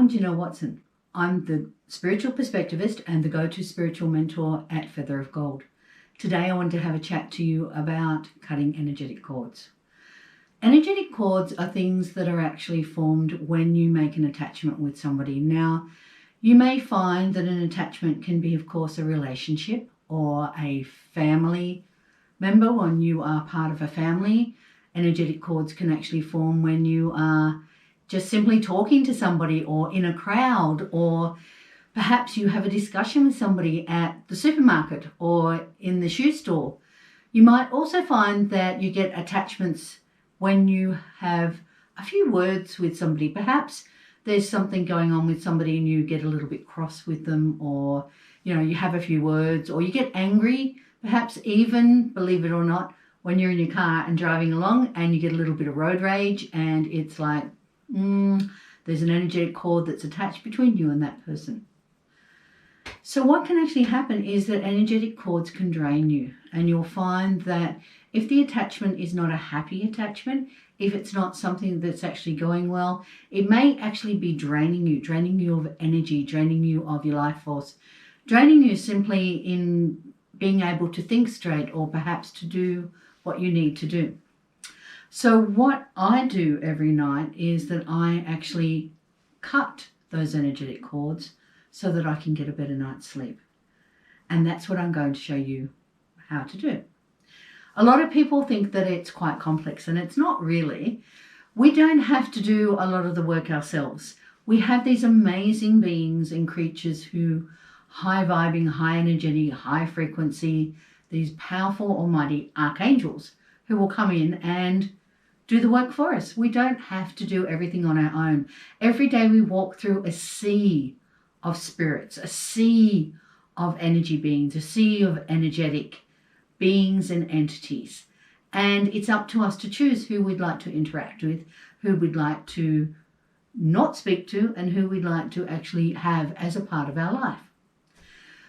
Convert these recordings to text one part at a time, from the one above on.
I'm Gina Watson. I'm the spiritual perspectivist and the go-to spiritual mentor at Feather of Gold. Today I want to have a chat to you about cutting energetic cords. Energetic cords are things that are actually formed when you make an attachment with somebody. Now, you may find that an attachment can be, of course, a relationship or a family member. When you are part of a family, energetic cords can actually form when you are just simply talking to somebody or in a crowd, or perhaps you have a discussion with somebody at the supermarket or in the shoe store. You might also find that you get attachments when you have a few words with somebody. Perhaps there's something going on with somebody and you get a little bit cross with them, or you have a few words, or you get angry, perhaps even, believe it or not, when you're in your car and driving along and you get a little bit of road rage, and it's like there's an energetic cord that's attached between you and that person. So what can actually happen is that energetic cords can drain you, and you'll find that if the attachment is not a happy attachment, if it's not something that's actually going well, it may actually be draining you of energy, draining you of your life force, draining you simply in being able to think straight, or perhaps to do what you need to do. So what I do every night is that I actually cut those energetic cords so that I can get a better night's sleep. And that's what I'm going to show you how to do. A lot of people think that it's quite complex, and it's not really. We don't have to do a lot of the work ourselves. We have these amazing beings and creatures who high vibing, high energy, high frequency, these powerful almighty archangels who will come in and do the work for us. We don't have to do everything on our own. Every day we walk through a sea of spirits, a sea of energy beings, a sea of energetic beings and entities. And it's up to us to choose who we'd like to interact with, who we'd like to not speak to, and who we'd like to actually have as a part of our life.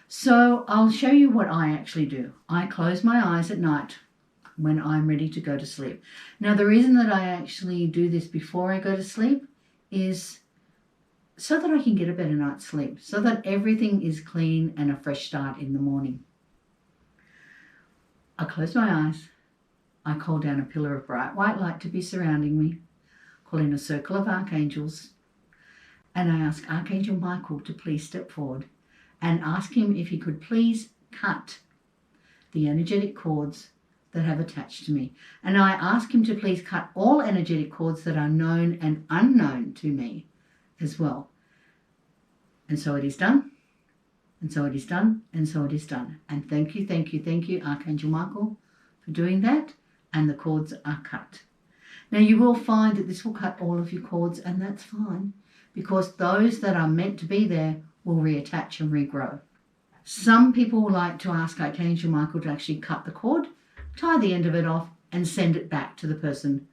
So I'll show you what I actually do. I close my eyes at night when I'm ready to go to sleep. Now, the reason that I actually do this before I go to sleep is so that I can get a better night's sleep, so that everything is clean and a fresh start in the morning. I close my eyes. I call down a pillar of bright white light to be surrounding me, call in a circle of archangels, and I ask Archangel Michael to please step forward and ask him if he could please cut the energetic cords that have attached to me. And I ask him to please cut all energetic cords that are known and unknown to me as well. And so it is done, and so it is done, and so it is done. And thank you, Archangel Michael, for doing that. And the cords are cut. Now, you will find that this will cut all of your cords, and that's fine, because those that are meant to be there will reattach and regrow. Some people like to ask Archangel Michael to actually cut the cord, tie the end of it off, and send it back to the person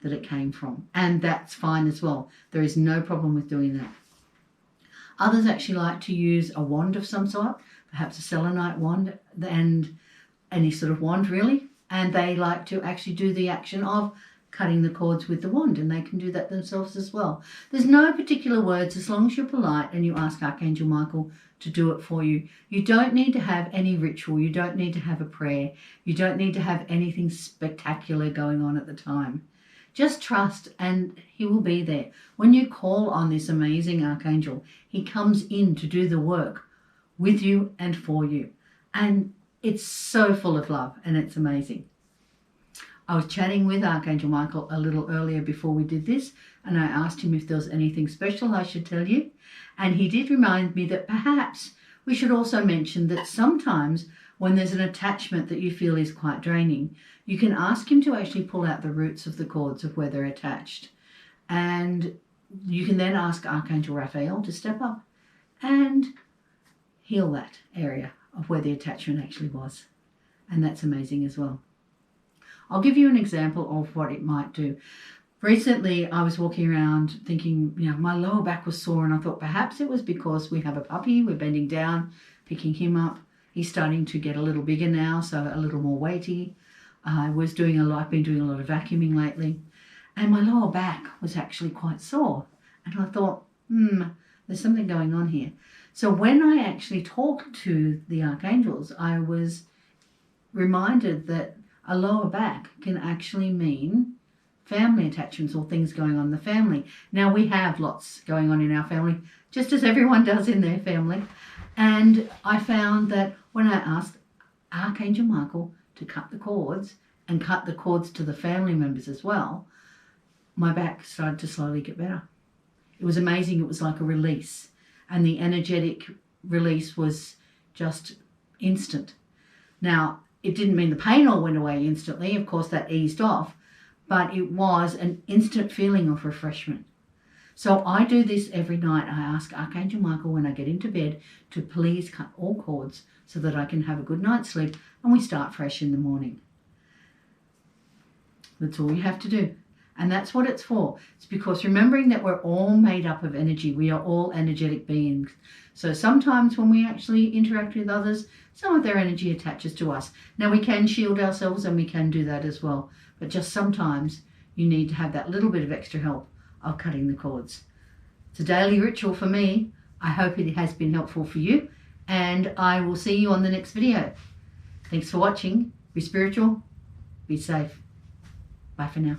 that it came from. And that's fine as well. There is no problem with doing that. Others actually like to use a wand of some sort, perhaps a selenite wand, and any sort of wand really. And they like to actually do the action of cutting the cords with the wand, and they can do that themselves as well. There's no particular words, as long as you're polite and you ask Archangel Michael to do it for you. You don't need to have any ritual. You don't need to have a prayer. You don't need to have anything spectacular going on at the time. Just trust, and he will be there. When you call on this amazing archangel, he comes in to do the work with you and for you. And it's so full of love, and it's amazing. I was chatting with Archangel Michael a little earlier before we did this, and I asked him if there was anything special I should tell you. And he did remind me that perhaps we should also mention that sometimes when there's an attachment that you feel is quite draining, you can ask him to actually pull out the roots of the cords of where they're attached. And you can then ask Archangel Raphael to step up and heal that area of where the attachment actually was. And that's amazing as well. I'll give you an example of what it might do. Recently, I was walking around thinking, my lower back was sore, and I thought perhaps it was because we have a puppy, we're bending down, picking him up. He's starting to get a little bigger now, so a little more weighty. I've been doing a lot of vacuuming lately, and my lower back was actually quite sore. And I thought, there's something going on here. So when I actually talked to the archangels, I was reminded that a lower back can actually mean family attachments or things going on in the family. Now, we have lots going on in our family, just as everyone does in their family. And I found that when I asked Archangel Michael to cut the cords and cut the cords to the family members as well, my back started to slowly get better. It was amazing. It was like a release. And the energetic release was just instant. Now, it didn't mean the pain all went away instantly. Of course, that eased off. But it was an instant feeling of refreshment. So I do this every night. I ask Archangel Michael when I get into bed to please cut all cords so that I can have a good night's sleep and we start fresh in the morning. That's all you have to do. And that's what it's for. It's because remembering that we're all made up of energy. We are all energetic beings. So sometimes when we actually interact with others, some of their energy attaches to us. Now, we can shield ourselves and we can do that as well. But just sometimes you need to have that little bit of extra help of cutting the cords. It's a daily ritual for me. I hope it has been helpful for you. And I will see you on the next video. Thanks for watching. Be spiritual. Be safe. Bye for now.